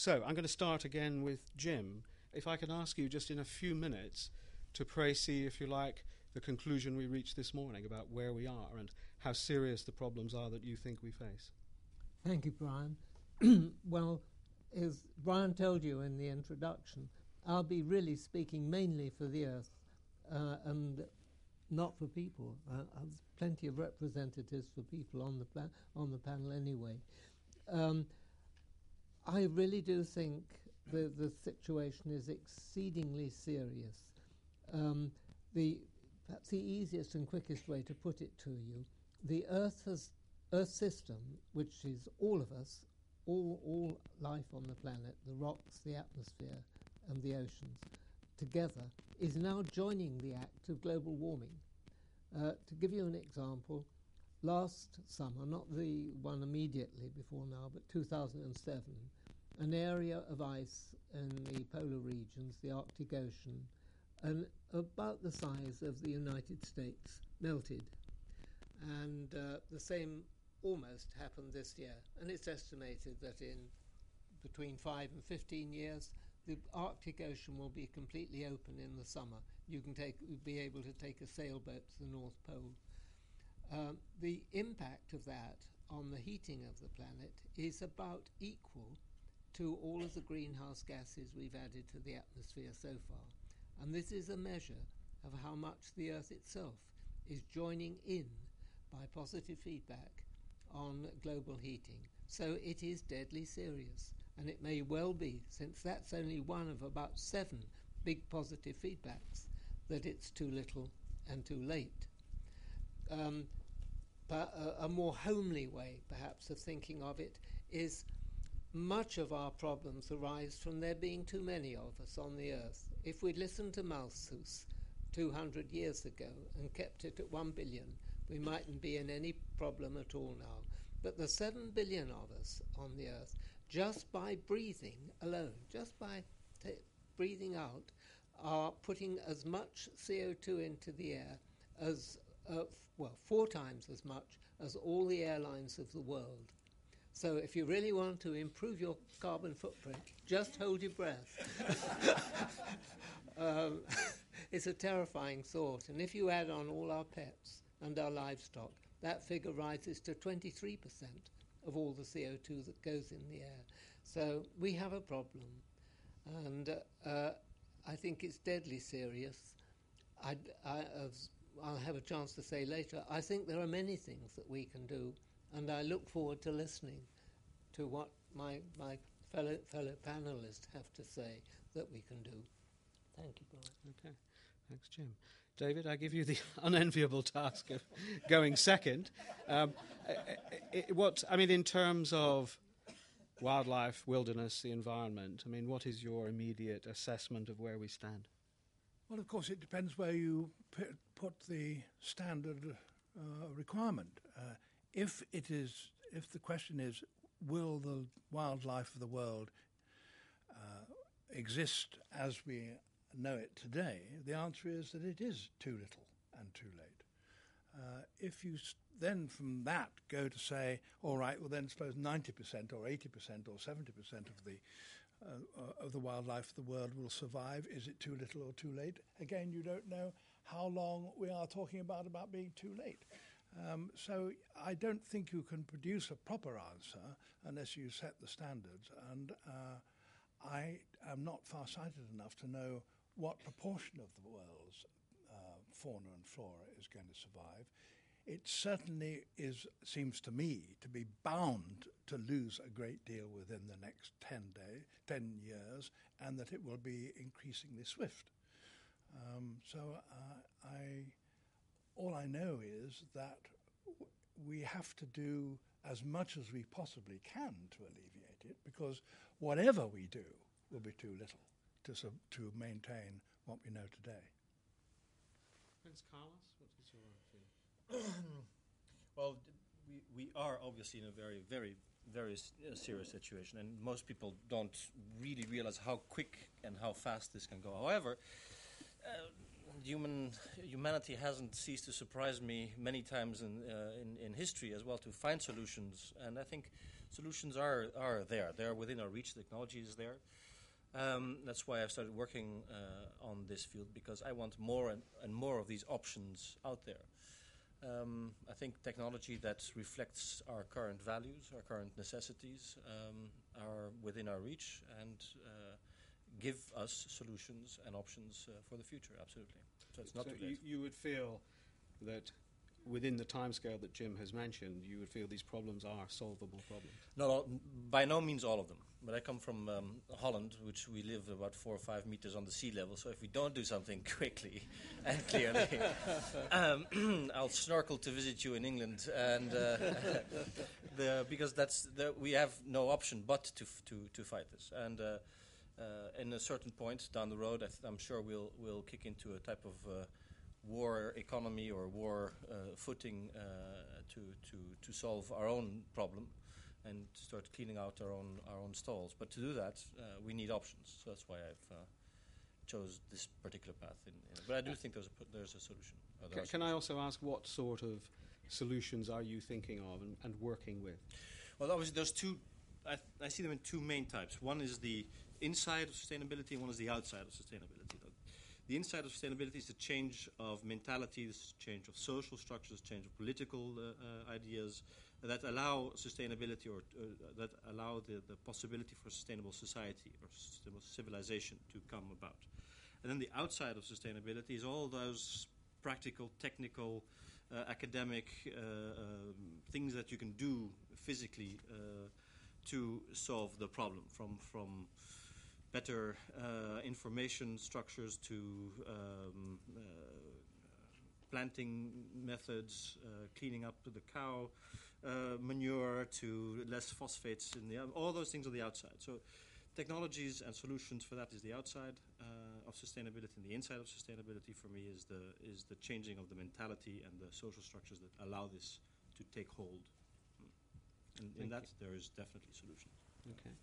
So I'm going to start again with Jim. If I can ask you just in a few minutes to précis, if you like, the conclusion we reached this morning about where we are and how serious the problems are that you think we face. Thank you, Brian. Well, as Brian told you in the introduction, I'll be really speaking mainly for the Earth and not for people. There's plenty of representatives for people on the panel anyway. I really do think the situation is exceedingly serious. Perhaps the easiest and quickest way to put it to you, the Earth system, which is all of us, all life on the planet, the rocks, the atmosphere, and the oceans, together, is now joining the act of global warming. To give you an example, last summer, not the one immediately before now, but 2007, an area of ice in the polar regions, the Arctic Ocean, and about the size of the United States, melted. And the same almost happened this year. And it's estimated that in between 5 and 15 years, the Arctic Ocean will be completely open in the summer. You can be able to take a sailboat to the North Pole. The impact of that on the heating of the planet is about equal to all of the greenhouse gases we've added to the atmosphere so far. And this is a measure of how much the Earth itself is joining in by positive feedback on global heating. So it is deadly serious. And it may well be, since that's only one of about 7 big positive feedbacks, that it's too little and too late. But a more homely way, perhaps, of thinking of it is much of our problems arise from there being too many of us on the Earth. If we'd listened to Malthus 200 years ago and kept it at 1 billion, we mightn't be in any problem at all now. But the 7 billion of us on the Earth, just by breathing alone, just by breathing out, are putting as much CO2 into the air as, 4 times as much as all the airlines of the world. So if you really want to improve your carbon footprint, just hold your breath. It's a terrifying thought. And if you add on all our pets and our livestock, that figure rises to 23% of all the CO2 that goes in the air. So we have a problem. And I think it's deadly serious. I'll have a chance to say later, I think there are many things that we can do, and I look forward to listening to what my fellow panelists have to say that we can do. Thank you, Brian. Okay, thanks, Jim. David, I give you the unenviable task of going second. In terms of wildlife, wilderness, the environment, what is your immediate assessment of where we stand? Well, of course, it depends where you put the standard requirement. If the question is, will the wildlife of the world exist as we know it today, the answer is that it is too little and too late. If you then from that go to say, all right, well then suppose 90% or 80% or 70% of the wildlife of the world will survive, is it too little or too late? Again, you don't know how long we are talking about being too late. So I don't think you can produce a proper answer unless you set the standards. And I am not far-sighted enough to know what proportion of the world's fauna and flora is going to survive. It certainly seems to me to be bound to lose a great deal within the next 10 years, and that it will be increasingly swift. All I know is that we have to do as much as we possibly can to alleviate it, because whatever we do will be too little to maintain what we know today. Prince Carlos, what is your feeling? Well, we are obviously in a very, very, very serious situation, and most people don't really realize how quick and how fast this can go. However, humanity hasn't ceased to surprise me many times in history as well, to find solutions. And I think Solutions are there. They are within our reach. Technology is there. That's why I've started working on this field, because I want more and more of these options out there. I think technology that reflects our current values, our current necessities, are within our reach and give us solutions and options for the future, absolutely. So it's not too late. You would feel that within the timescale that Jim has mentioned, you would feel these problems are solvable problems? No, by no means all of them. But I come from Holland, which we live about 4 or 5 meters on the sea level. So if we don't do something quickly and clearly, I'll snorkel to visit you in England, and because we have no option but to fight this. And in a certain point down the road, I'm sure we'll kick into a type of war economy or war footing to solve our own problem and start cleaning out our own stalls. But to do that, we need options. So that's why I've chose this particular path. But I do think there's a solution. Can I also ask what sort of solutions are you thinking of and working with? Well, obviously there's two. I see them in two main types. One is the inside of sustainability, and one is the outside of sustainability. The inside of sustainability is the change of mentality, the change of social structures, change of political ideas that allow sustainability or that allow the possibility for sustainable society or sustainable civilization to come about. And then the outside of sustainability is all those practical, technical, academic things that you can do physically to solve the problem, from better information structures to planting methods, cleaning up the cow manure, to less phosphates in all those things on the outside. So technologies and solutions for that is the outside of sustainability, and the inside of sustainability for me is the changing of the mentality and the social structures that allow this to take hold. In that, there is definitely solutions. Okay.